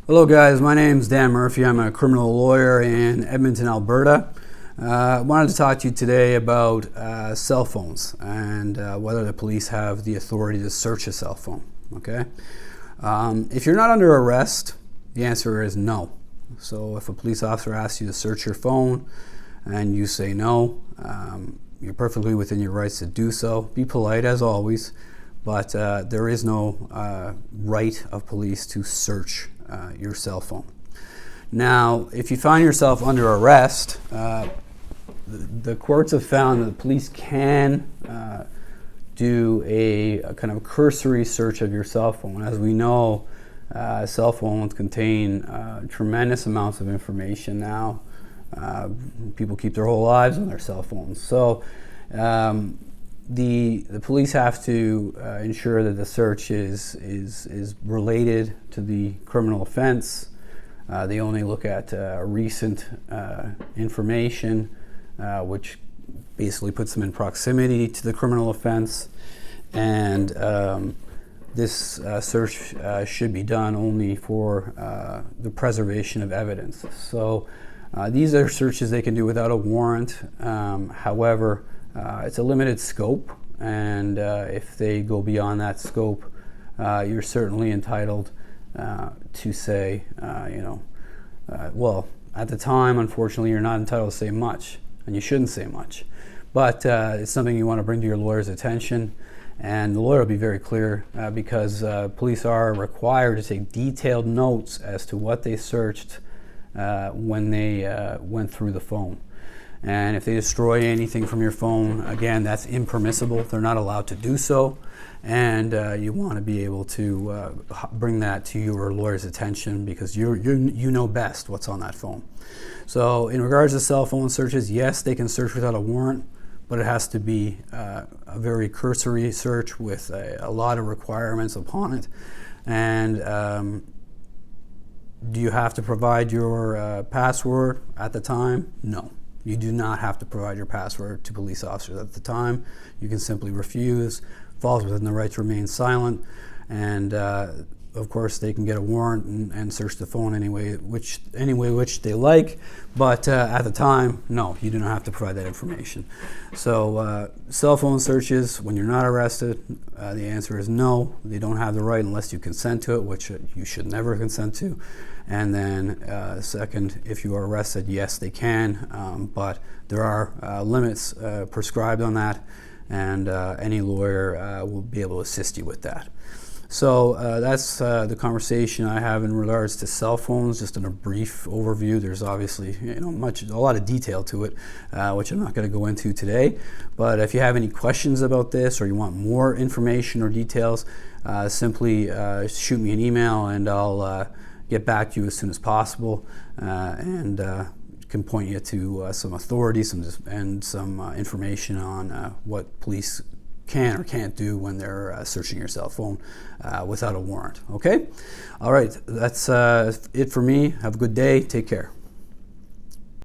Hello guys, my name is Dan Murphy. I'm a criminal lawyer in Edmonton, Alberta. I wanted to talk to you today about cell phones and whether the police have the authority to search a cell phone. Okay, if you're not under arrest, the answer is no. So if a police officer asks you to search your phone and you say no, you're perfectly within your rights to do so. Be polite as always, but there is no right of police to search your cell phone. Now, if you find yourself under arrest, the courts have found that the police can do a kind of cursory search of your cell phone. As we know, cell phones contain tremendous amounts of information now. People keep their whole lives on their cell phones. So the police have to ensure that the search is related to the criminal offense. They only look at recent information, which basically puts them in proximity to the criminal offense. And this search should be done only for the preservation of evidence. So these are searches they can do without a warrant. However, it's a limited scope, and if they go beyond that scope, you're certainly entitled to say, well, at the time, unfortunately, you're not entitled to say much, and you shouldn't say much. But it's something you want to bring to your lawyer's attention, and the lawyer will be very clear because police are required to take detailed notes as to what they searched when they went through the phone. And if they destroy anything from your phone, again, that's impermissible. They're not allowed to do so. And you want to be able to bring that to your lawyer's attention because you know best what's on that phone. So in regards to cell phone searches, yes, they can search without a warrant, but it has to be a very cursory search with a lot of requirements upon it. And do you have to provide your password at the time? No. You do not have to provide your password to police officers at the time. You can simply refuse, falls within the right to remain silent, and of course they can get a warrant and search the phone any way which they like, but at the time, no, you do not have to provide that information. So cell phone searches, when you're not arrested, the answer is no. They don't have the right unless you consent to it, which you should never consent to. And then second, if you are arrested, yes, they can, but there are limits prescribed on that, and any lawyer will be able to assist you with that. So that's the conversation I have in regards to cell phones, just in a brief overview. There's obviously a lot of detail to it, which I'm not going to go into today. But if you have any questions about this or you want more information or details, simply shoot me an email and I'll get back to you as soon as possible, and can point you to some authorities and some information on what police can or can't do when they're searching your cell phone without a warrant. Okay? All right, that's it for me. Have a good day. Take care.